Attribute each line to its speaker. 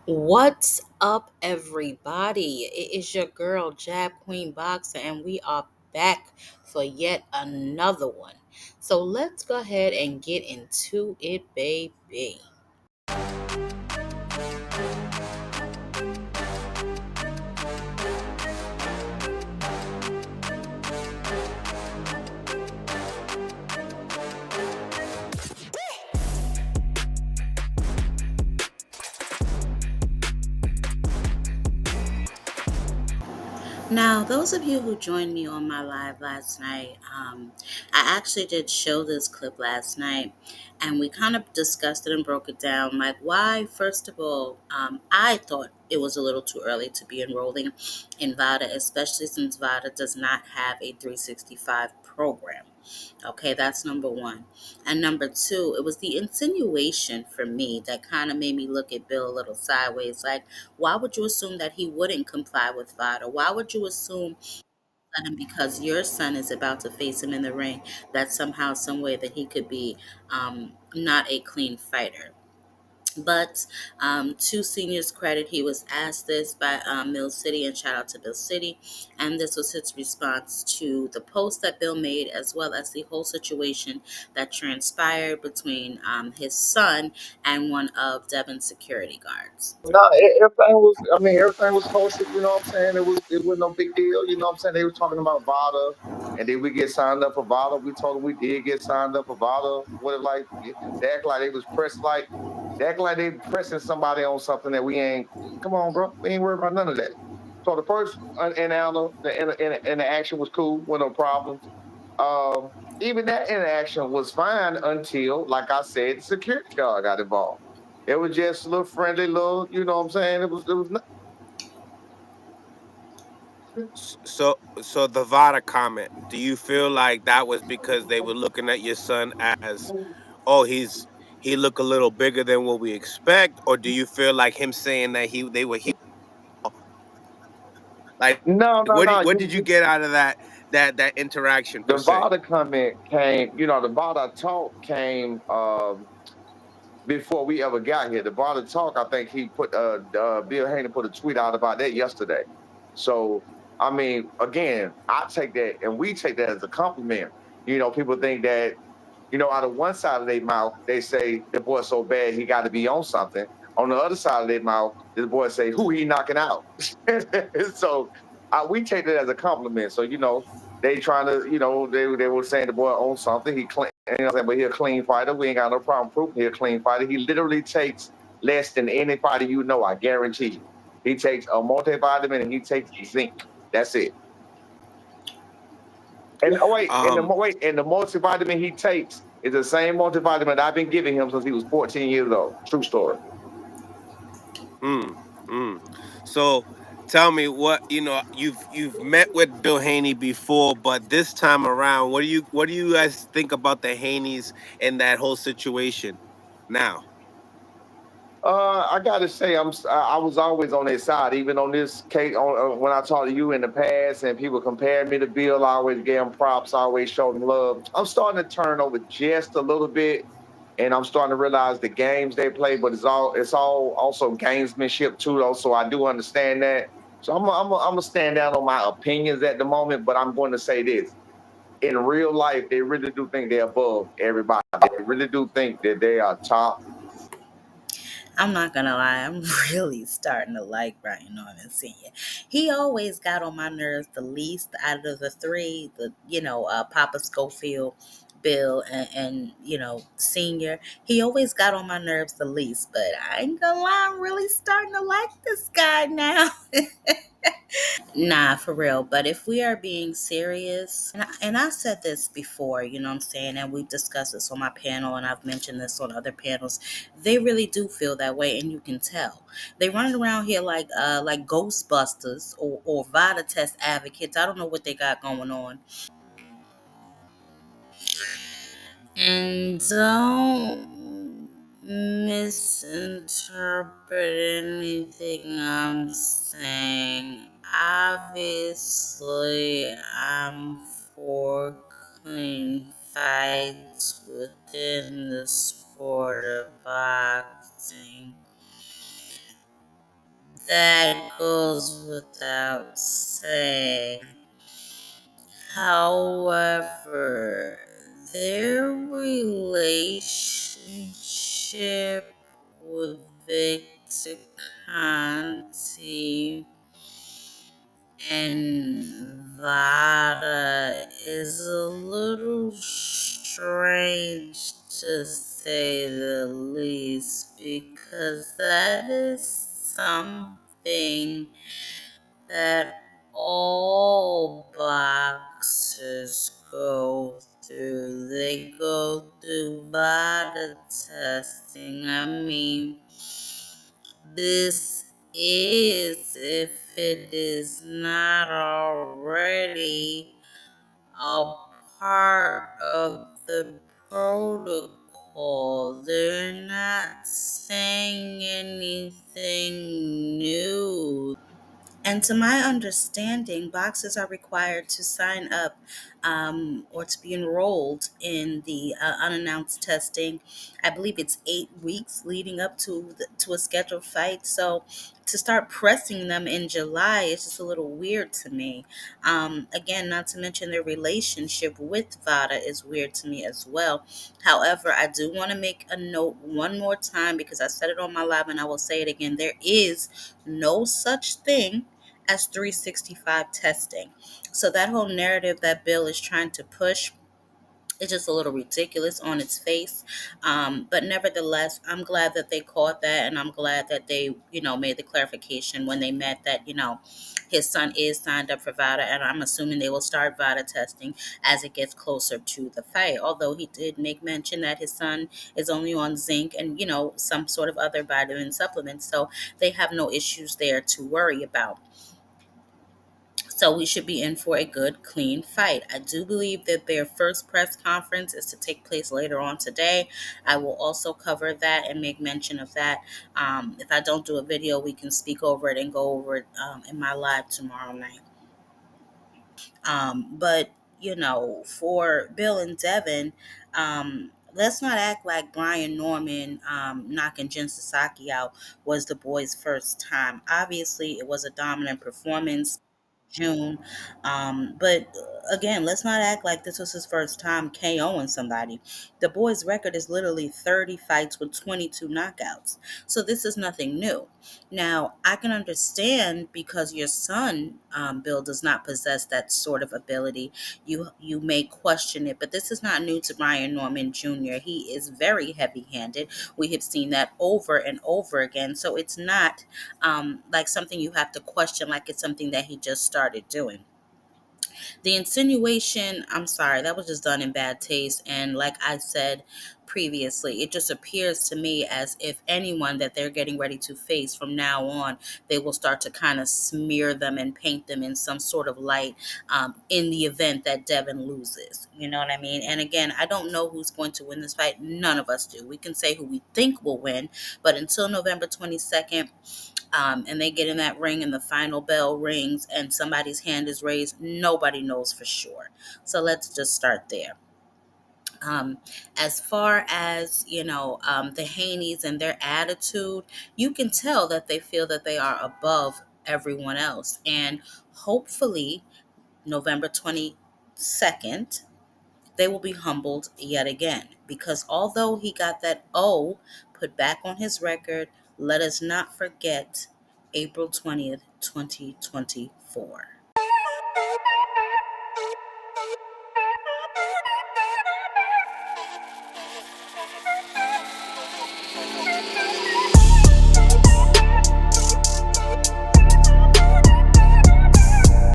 Speaker 1: What's up, everybody? It is your girl, Jab Queen Boxer, and we are back for yet another one. So let's go ahead and get into it, baby. Now, those of you who joined me on my live last night, I actually did show this clip last night, and we kind of discussed it and broke it down. Like, why, first of all, I thought it was a little too early to be enrolling in VADA, especially since VADA does not have a 365 program. Okay, that's number one. And number two, it was the insinuation for me that kind of made me look at Bill a little sideways. Like, why would you assume that he wouldn't comply with VADA? Why would you assume that because your son is about to face him in the ring, that somehow, some way that he could be not a clean fighter? But to Senior's credit, he was asked this by Mill City, and shout out to Bill City. And this was his response to the post that Bill made, as well as the whole situation that transpired between his son and one of Devin's security guards.
Speaker 2: No, everything was. I mean, everything was kosher. You know what I'm saying? It was no big deal. You know what I'm saying? They was talking about VADA, and did we get signed up for VADA? We told them we did get signed up for VADA. What if like they act like they was pressed like they act like they pressing somebody on something that we ain't. Come on, bro. We ain't worried about none of that. So the first encounter, the interaction was cool, with no problems. Um, Even that interaction was fine until, like I said, the security guard got involved. It was just a little friendly, little, you know what I'm saying? It was
Speaker 3: So the Vada comment, do you feel like that was because they were looking at your son as, oh, he look a little bigger than what we expect, or do you feel like him saying that they were like,
Speaker 2: no, no, no.
Speaker 3: what did you get out of that interaction per
Speaker 2: The
Speaker 3: se?
Speaker 2: Vada comment came, the Vada talk came before we ever got here. The Vada talk, I think he put Bill Haney put a tweet out about that yesterday. So I mean, again, I take that and we take that as a compliment. People think that out of one side of their mouth, they say the boy's so bad he got to be on something. On the other side of their mouth, the boy say who he knocking out. So we take it as a compliment. So they trying to they were saying the boy owns something. He clean, but he a clean fighter. We ain't got no problem proving he a clean fighter. He literally takes less than anybody I guarantee you. He takes a multivitamin and he takes zinc. That's it. And the multivitamin he takes is the same multivitamin I've been giving him since he was 14 years old. True story.
Speaker 3: Mm, mm. So tell me what you've met with Bill Haney before, but this time around, what do you guys think about the Haneys and that whole situation now?
Speaker 2: I gotta say, I was always on their side, even on this case. When I talked to you in the past, and people compared me to Bill, I always gave him props, I always showed him love. I'm starting to turn over just a little bit, and I'm starting to realize the games they play, but it's all also gamesmanship too, though. So I do understand that. So I'm gonna stand down on my opinions at the moment, but I'm going to say this: in real life, they really do think they're above everybody. They really do think that they are top.
Speaker 1: I'm not gonna lie, I'm really starting to like Brian Norman Sr. He always got on my nerves the least out of the three, Papa Schofield, Bill, and Senior. He always got on my nerves the least, but I ain't gonna lie, I'm really starting to like this guy now. Nah, for real. But if we are being serious, and I said this before, you know what I'm saying, and we've discussed this on my panel, and I've mentioned this on other panels, they really do feel that way, and you can tell. They running around here like Ghostbusters or Vita test advocates. I don't know what they got going on. And don't misinterpret anything I'm saying. Obviously, I'm for clean fights within the sport of boxing. That goes without saying. However, their relationship with Victor Conti and Vada is a little strange to say the least, because that is something that all boxers go through. They go through body testing. I mean, this is, if it is not already, a part of the protocol. They're not saying anything new. And to my understanding, boxers are required to sign up or to be enrolled in the unannounced testing. I believe it's 8 weeks leading up to a scheduled fight. So to start pressing them in July is just a little weird to me. Again, not to mention their relationship with Vada is weird to me as well. However, I do want to make a note one more time, because I said it on my live and I will say it again. There is no such thing as 365 testing. So that whole narrative that Bill is trying to push is just a little ridiculous on its face. But nevertheless, I'm glad that they caught that, and I'm glad that they, made the clarification when they met that, his son is signed up for VADA, and I'm assuming they will start VADA testing as it gets closer to the fight. Although he did make mention that his son is only on zinc and, some sort of other vitamin supplements, so they have no issues there to worry about. So we should be in for a good, clean fight. I do believe that their first press conference is to take place later on today. I will also cover that and make mention of that. If I don't do a video, we can speak over it and go over it in my live tomorrow night. But, for Bill and Devin, let's not act like Brian Norman knocking Jen Sasaki out was the boys' first time. Obviously, it was a dominant performance. June. But again, let's not act like this was his first time KOing somebody. The boy's record is literally 30 fights with 22 knockouts. So this is nothing new. Now, I can understand, because your son, Bill, does not possess that sort of ability. You may question it, but this is not new to Brian Norman Jr. He is very heavy-handed. We have seen that over and over again. So it's not like something you have to question, like it's something that he just started doing. The insinuation, I'm sorry, that was just done in bad taste. And like I said previously, it just appears to me as if anyone that they're getting ready to face from now on, they will start to kind of smear them and paint them in some sort of light in the event that Devin loses. You know what I mean? And again, I don't know who's going to win this fight. None of us do. We can say who we think will win, but until November 22nd, and they get in that ring and the final bell rings and somebody's hand is raised, nobody knows for sure. So let's just start there. As far as, the Haneys and their attitude, you can tell that they feel that they are above everyone else. And hopefully, November 22nd, they will be humbled yet again. Because although he got that O put back on his record, let us not forget April 20th, 2024.